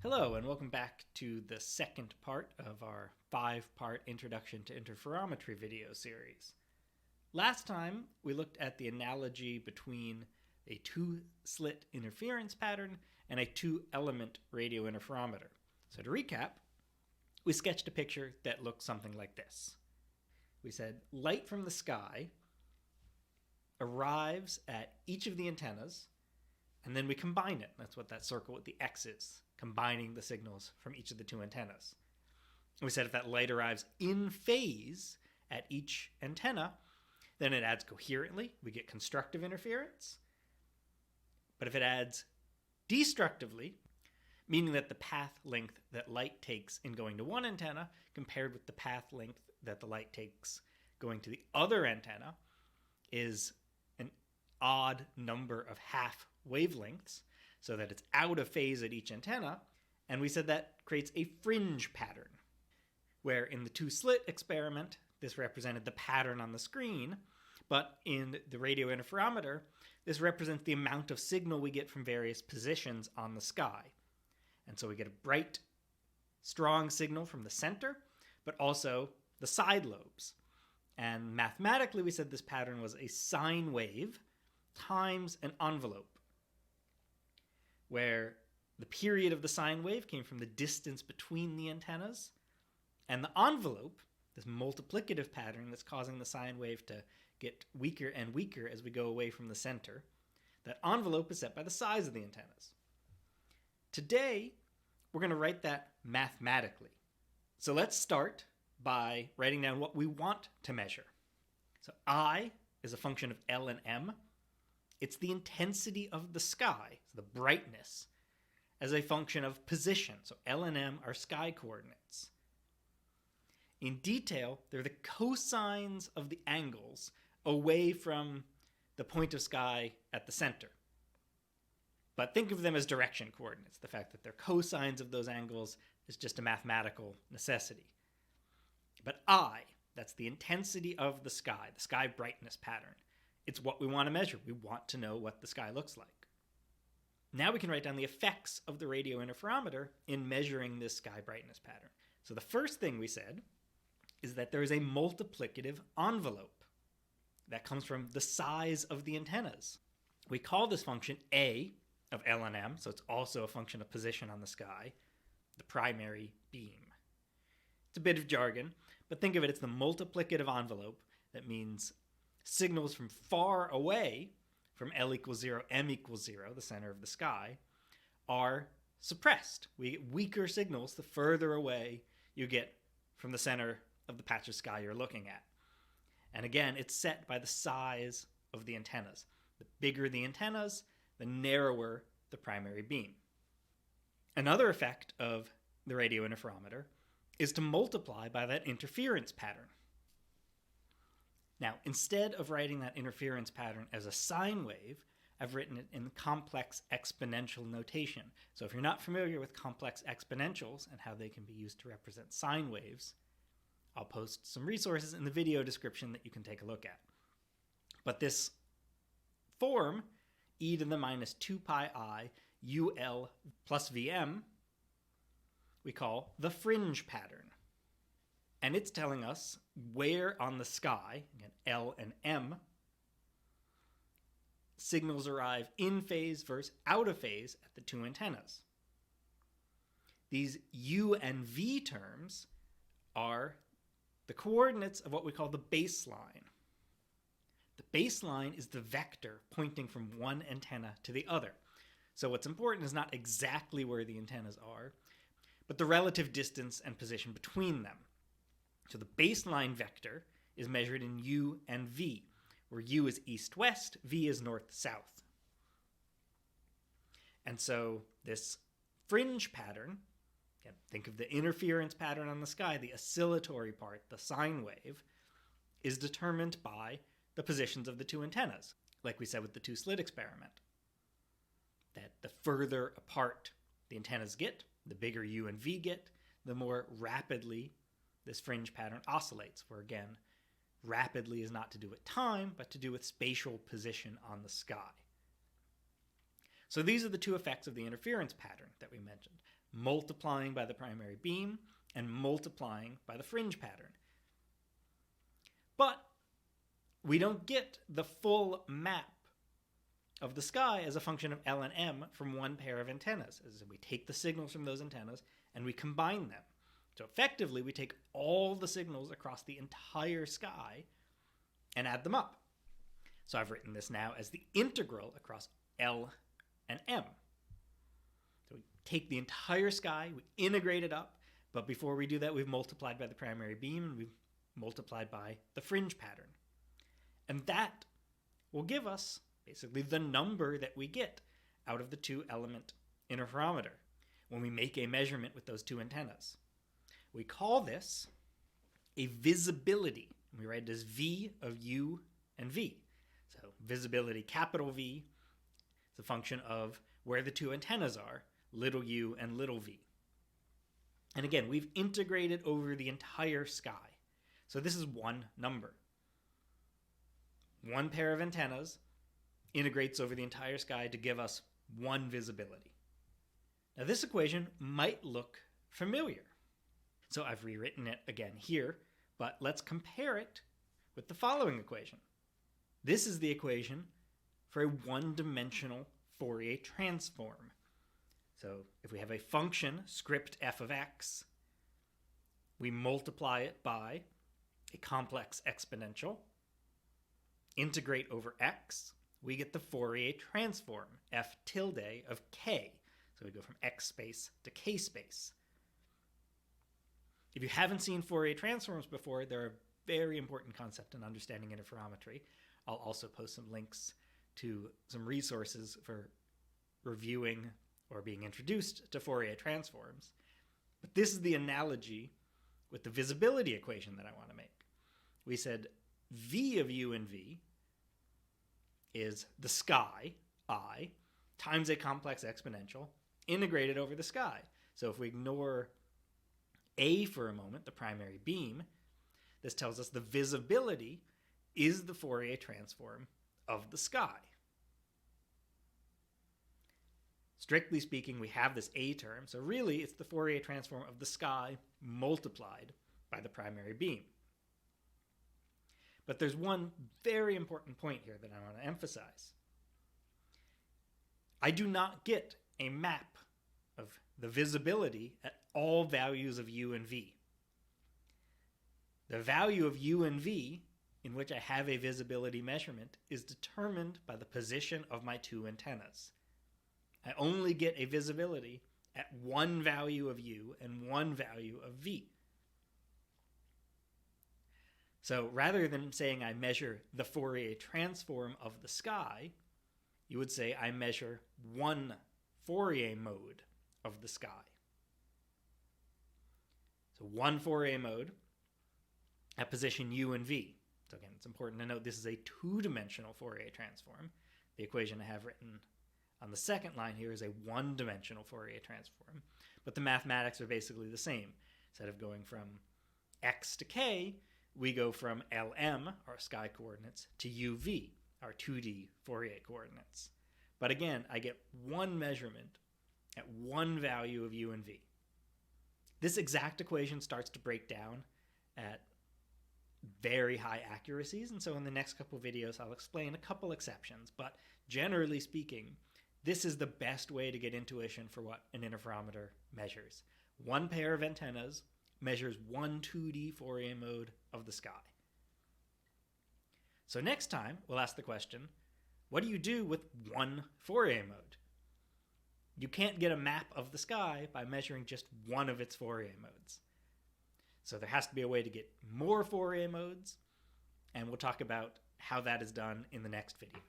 Hello, and welcome back to the second part of our 5-part Introduction to Interferometry video series. Last time, we looked at the analogy between a two-slit interference pattern and a two-element radio interferometer. So to recap, we sketched a picture that looked something like this. We said light from the sky arrives at each of the antennas, and then we combine it. That's what that circle with the X is, combining the signals from each of the two antennas. We said if that light arrives in phase at each antenna, then it adds coherently. We get constructive interference. But if it adds destructively, meaning that the path length that light takes in going to one antenna compared with the path length that the light takes going to the other antenna is an odd number of half wavelengths, so that it's out of phase at each antenna, and we said that creates a fringe pattern, where in the two-slit experiment, this represented the pattern on the screen, but in the radio interferometer, this represents the amount of signal we get from various positions on the sky. And so we get a bright, strong signal from the center, but also the side lobes. And mathematically, we said this pattern was a sine wave times an envelope, where the period of the sine wave came from the distance between the antennas, and the envelope, this multiplicative pattern that's causing the sine wave to get weaker and weaker as we go away from the center, that envelope is set by the size of the antennas. Today, we're going to write that mathematically. So let's start by writing down what we want to measure. So I is a function of L and M. It's the intensity of the sky, so the brightness, as a function of position. So L and M are sky coordinates. In detail, they're the cosines of the angles away from the point of sky at the center. But think of them as direction coordinates. The fact that they're cosines of those angles is just a mathematical necessity. But I, that's the intensity of the sky brightness pattern. It's what we want to measure. We want to know what the sky looks like. Now we can write down the effects of the radio interferometer in measuring this sky brightness pattern. So the first thing we said is that there is a multiplicative envelope that comes from the size of the antennas. We call this function A of L and M, so it's also a function of position on the sky, the primary beam. It's a bit of jargon, but think of it as the multiplicative envelope. That means signals from far away, from L equals 0, M equals 0, the center of the sky, are suppressed. We get weaker signals the further away you get from the center of the patch of sky you're looking at. And again, it's set by the size of the antennas. The bigger the antennas, the narrower the primary beam. Another effect of the radio interferometer is to multiply by that interference pattern. Now, instead of writing that interference pattern as a sine wave, I've written it in complex exponential notation. So if you're not familiar with complex exponentials and how they can be used to represent sine waves, I'll post some resources in the video description that you can take a look at. But this form, e to the minus 2 pi I ul plus Vm, we call the fringe pattern. And it's telling us where on the sky, again, L and M, signals arrive in phase versus out of phase at the two antennas. These U and V terms are the coordinates of what we call the baseline. The baseline is the vector pointing from one antenna to the other. So what's important is not exactly where the antennas are, but the relative distance and position between them. So the baseline vector is measured in U and V, where U is east-west, V is north-south. And so this fringe pattern, again, think of the interference pattern on the sky, the oscillatory part, the sine wave, is determined by the positions of the two antennas, like we said with the two-slit experiment. That the further apart the antennas get, the bigger U and V get, the more rapidly this fringe pattern oscillates, where again, rapidly is not to do with time, but to do with spatial position on the sky. So these are the two effects of the interference pattern that we mentioned. multiplying by the primary beam, and multiplying by the fringe pattern. But we don't get the full map of the sky as a function of L and M from one pair of antennas. As we take the signals from those antennas and we combine them. So effectively, we take all the signals across the entire sky and add them up. So I've written this now as the integral across L and M. So we take the entire sky, we integrate it up, but before we do that, we've multiplied by the primary beam and we've multiplied by the fringe pattern. And that will give us basically the number that we get out of the two-element interferometer when we make a measurement with those two antennas. We call this a visibility. We write it as V of U and V. So visibility, capital V, is a function of where the two antennas are, little u and little v. And again, we've integrated over the entire sky. So this is one number. One pair of antennas integrates over the entire sky to give us one visibility. Now this equation might look familiar. So I've rewritten it again here, but let's compare it with the following equation. This is the equation for a one-dimensional Fourier transform. So if we have a function, script f of x, we multiply it by a complex exponential, integrate over x, we get the Fourier transform, f tilde of k. So we go from x space to k space. If you haven't seen Fourier transforms before, they're a very important concept in understanding interferometry. I'll also post some links to some resources for reviewing or being introduced to Fourier transforms. But this is the analogy with the visibility equation that I want to make. We said V of U and V is the sky, I, times a complex exponential, integrated over the sky. So if we ignore A for a moment, the primary beam, this tells us the visibility is the Fourier transform of the sky. Strictly speaking, we have this A term, so really it's the Fourier transform of the sky multiplied by the primary beam. But there's one very important point here that I want to emphasize. I do not get a map of the visibility at all values of U and V. The value of U and V, in which I have a visibility measurement, is determined by the position of my two antennas. I only get a visibility at one value of U and one value of V. So rather than saying I measure the Fourier transform of the sky, you would say I measure one Fourier mode of the sky. So one Fourier mode at position U and V. So again, it's important to note this is a two-dimensional Fourier transform. The equation I have written on the second line here is a one-dimensional Fourier transform, but the mathematics are basically the same. Instead of going from x to k, we go from LM, our sky coordinates, to UV, our 2D Fourier coordinates. But again, I get one measurement at one value of U and V. This exact equation starts to break down at very high accuracies, and so in the next couple videos I'll explain a couple exceptions, but generally speaking, this is the best way to get intuition for what an interferometer measures. One pair of antennas measures one 2D Fourier mode of the sky. So next time, we'll ask the question, what do you do with one Fourier mode? You can't get a map of the sky by measuring just one of its Fourier modes. So there has to be a way to get more Fourier modes, and we'll talk about how that is done in the next video.